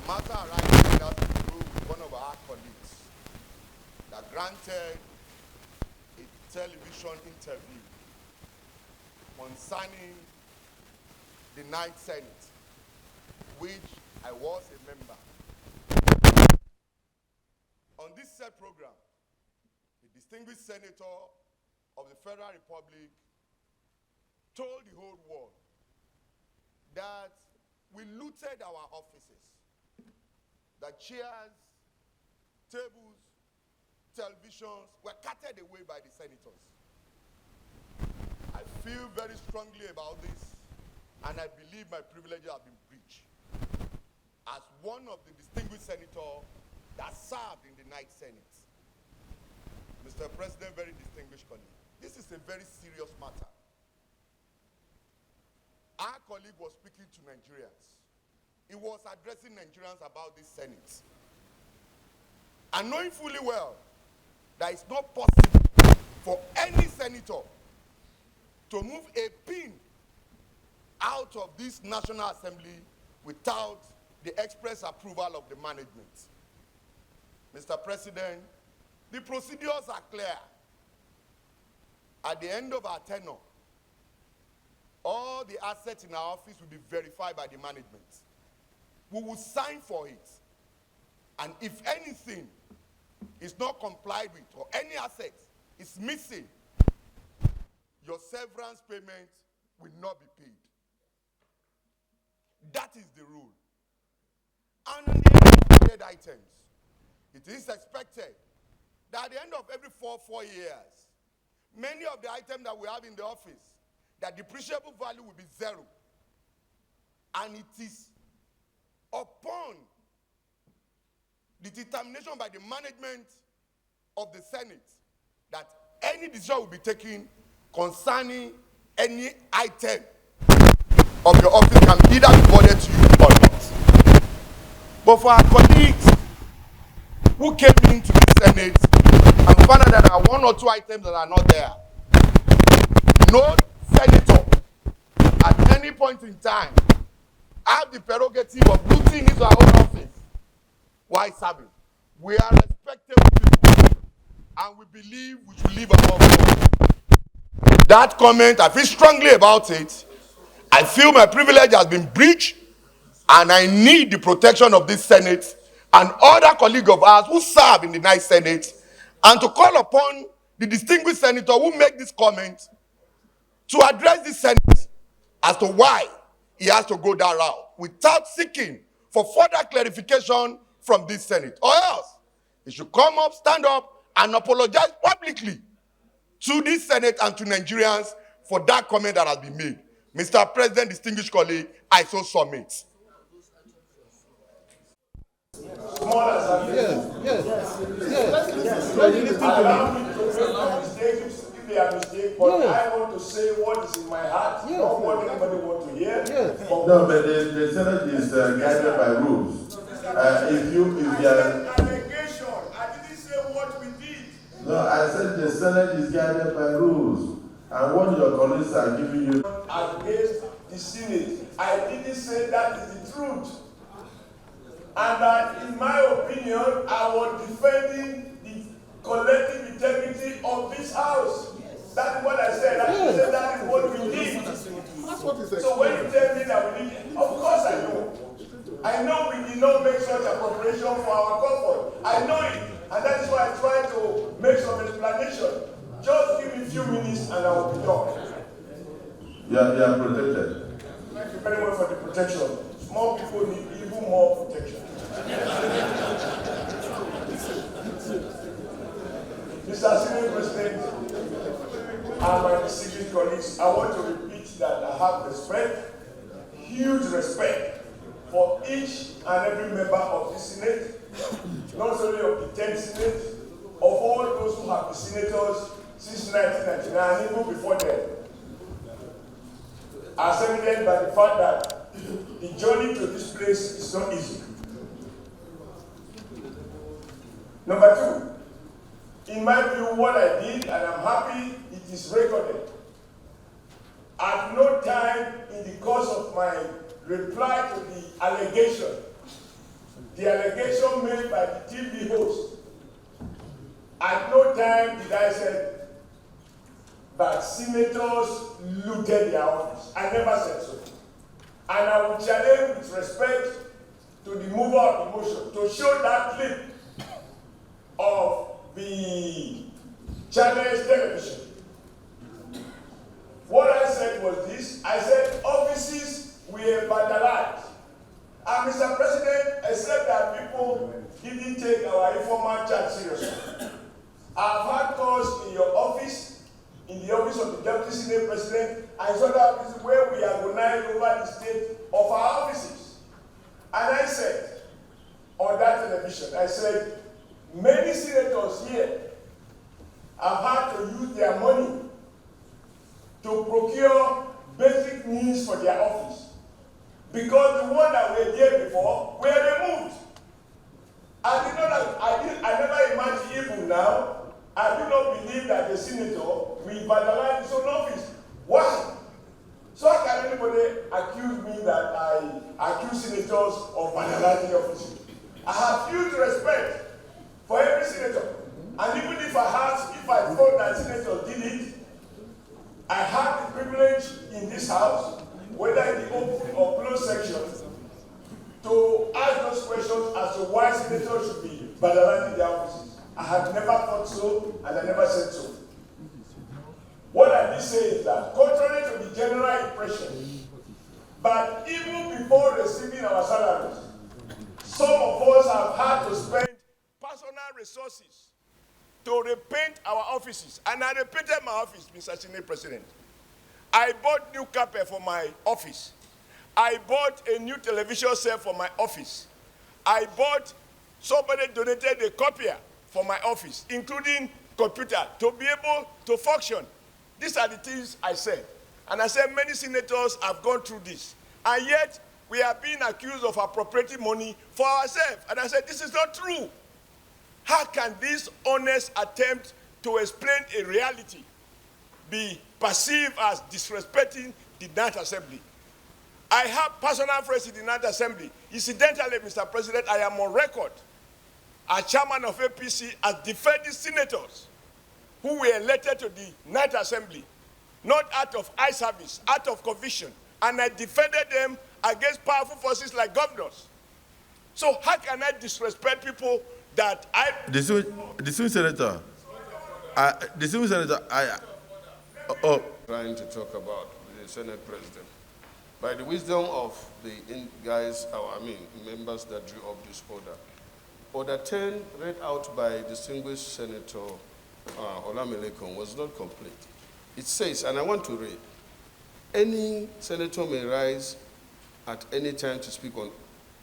matter arises has to do with one of our colleagues that granted a television interview concerning the Ninth Senate, which I was a member. On this said program, the distinguished senator of the Federal Republic told the whole world that we looted our offices, that chairs, tables, televisions were carted away by the senators. I feel very strongly about this, and I believe my privileges have been breached. As one of the distinguished senators that served in the Ninth Senate, Mr. President, very distinguished colleague, this is a very serious matter. Our colleague was speaking to Nigerians. He was addressing Nigerians about this Senate. And knowing fully well that it's not possible for any senator to move a pin out of this National Assembly without the express approval of the management. Mr. President, the procedures are clear. At the end of our tenure, all the assets in our office will be verified by the management. We will sign for it. And if anything is not complied with or any asset is missing, your severance payment will not be paid. That is the rule. And on the other items, it is expected that at the end of every four years, many of the items that we have in the office, that depreciable value will be zero. And it is upon the determination by the management of the Senate that any decision will be taken concerning any item of your office can either be forwarded to you or not. But for our colleagues who came into the Senate and found out that there are one or two items that are not there, no senator at any point in time have the prerogative of looting his or her own office while serving. We are respectable people, and we believe we should live above law. That comment, I feel strongly about it. I feel my privilege has been breached, and I need the protection of this Senate and other colleagues of ours who serve in the Ninth Senate, and to call upon the distinguished senator who made this comment to address the Senate as to why he has to go that route without seeking for further clarification from this Senate. Or else, he should come up, stand up, and apologize publicly to this Senate and to Nigerians for that comment that has been made. Mr. President, distinguished colleague, I so submit. But I want to say what is in my heart, not what anybody wants to hear. No, but the Senate is guided by rules. If you are allegation, I didn't say what we did. no, I said the Senate is guided by rules, and what your colleagues are giving you Against the Senate, I didn't say that is the truth, and that, in my opinion, I was defending the collective integrity of this house. That's what I said. I didn't say that is what we did. So when you tell me that we did, of course I know. I know we did not make such appropriation for our comfort. I know it. And that is why I try to make some explanation. Just give me a few minutes and I will be done. you are protected. Thank you very much for the protection. Small people need even more protection. Mr. Senior President, and my distinguished colleagues, I want to repeat that I have respect, huge respect, for each and every member of the Senate, not only of the 10th Senate, of all those who have been senators since 1999 and even before then. As evident by the fact that the journey to this place is not easy. Number two, in my view, what I did, and I'm happy it is recorded, at no time in the course of my reply to the allegation the allegation made by the TV host. At no time did I say that senators looted their office. I never said so. And I will challenge with respect to the mover of the motion to show that clip of the challenge television. What I said was this: I said offices were vandalized. And Mr. President, except that people didn't take our informal chat seriously, I've had calls in your office, in the office of the Deputy Senate President, and some other offices where we agonize over the state of our offices. And I said, on that television, I said, many senators here have had to use their money to procure basic needs for their office, because the ones that were there before were removed. I never imagined even now. I do not believe that the senator will vandalize his own office. Why? So how can anybody accuse me that I accuse senators of vandalizing offices? I have huge respect for every senator. And even if I thought that senators did it, I have the privilege in this house, whether in the open or closed section, to ask those questions as to why senators should be vandalizing their offices. I have never thought so, and I never said so. What I did say is that, contrary to the general impression, but even before receiving our salaries, some of us have had to spend personal resources to repaint our offices. And I repainted my office, Mr. Senate President. I bought new carpet for my office. I bought a new television set for my office. Somebody donated a copier for my office, including computer, to be able to function. These are the things I said. And I said many senators have gone through this. And yet, we are being accused of appropriating money for ourselves. And I said, this is not true. How can this honest attempt to explain a reality be perceived as disrespecting the Ninth Assembly? I have personal friends in the Ninth Assembly. Incidentally, Mr. President, I am on record as chairman of APC as defending senators who were elected to the Ninth Assembly, not out of eye service, out of conviction. And I defended them against powerful forces like governors. So how can I disrespect people that I... The Senior Senator, Trying to talk about the Senate President. By the wisdom of the members that drew up this order, Order 10, read out by distinguished Senator Olamelekon, was not complete. It says, and I want to read, any senator may rise at any time to speak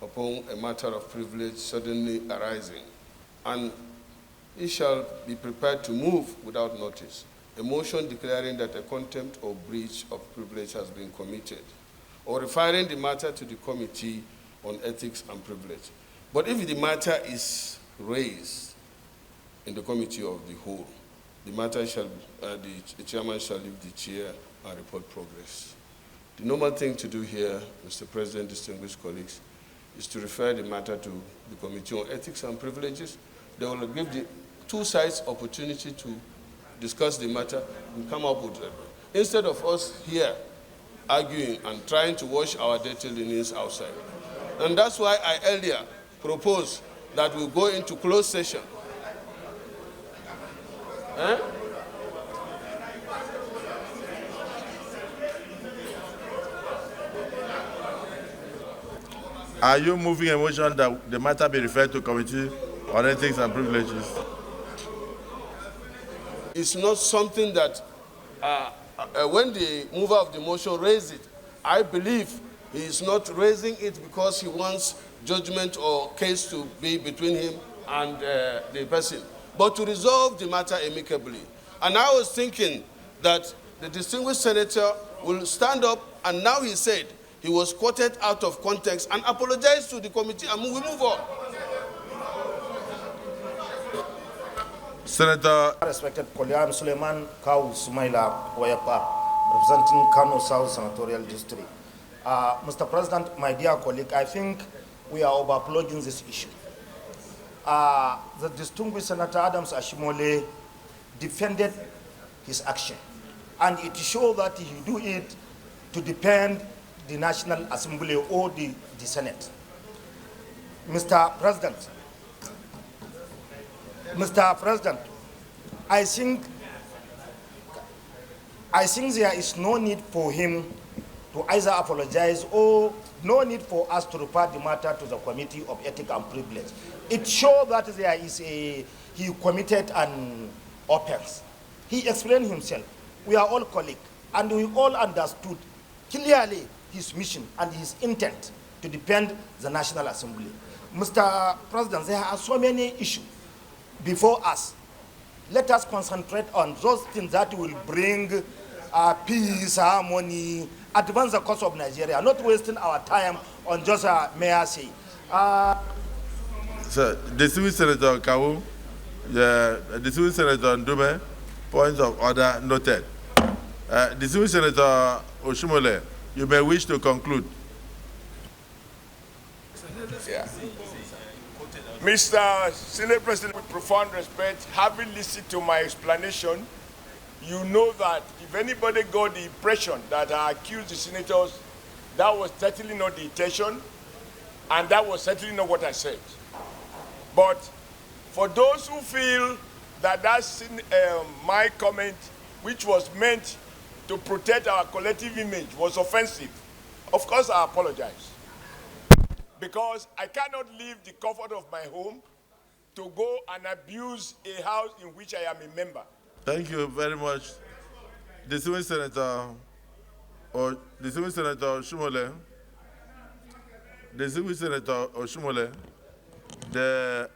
upon a matter of privilege suddenly arising, and he shall be prepared to move without notice a motion declaring that a contempt or breach of privilege has been committed, or referring the matter to the Committee on Ethics and Privilege. But if the matter is raised in the Committee of the Whole, the matter shall, the chairman shall leave the chair and report progress. The normal thing to do here, Mr. President, distinguished colleagues, is to refer the matter to the Committee on Ethics and Privileges. They will give the two sides opportunity to discuss the matter and come up with it. Instead of us here arguing and trying to wash our dirty linens outside. And that's why I earlier proposed that we go into closed session. Are you moving a motion that the matter be referred to Committee on Ethics and Privileges? It's not something that, when the mover of the motion raised it, I believe he is not raising it because he wants judgment or case to be between him and the person, but to resolve the matter amicably. And I was thinking that the distinguished senator will stand up, and now he said he was quoted out of context, and apologize to the committee, and we move on. Senator. Respected colleague, I'm Suleiman Kaul Sumaila Wayapa, representing Kano South Senatorial District. Mr. President, my dear colleague, I think we are overplugging this issue. The distinguished Senator Adams Oshiomole defended his action, and it shows that he do it to defend the National Assembly or the Senate. Mr. President, I think there is no need for him to either apologize or no need for us to refer the matter to the Committee of Ethics and Privilege. It shows that there is he committed an offense. He explained himself. We are all colleagues, and we all understood clearly his mission and his intent to defend the National Assembly. Mr. President, there are so many issues before us. Let us concentrate on those things that will bring peace, harmony, advance the cause of Nigeria, not wasting our time on just a mayor say. So, distinguished Senator Kawu, distinguished Senator Ndume, points of order noted. Distinguished Senator Oshiomole, you may wish to conclude. Yeah. Mr. Senate President, with profound respect, having listened to my explanation, you know that if anybody got the impression that I accused the senators, that was certainly not the intention, and that was certainly not what I said. But for those who feel that that's my comment, which was meant to protect our collective image, was offensive, of course I apologize. Because I cannot leave the comfort of my home to go and abuse a house in which I am a member. Thank you very much. Distinguished Senator Oshiomole. Distinguished Senator Oshiomole, the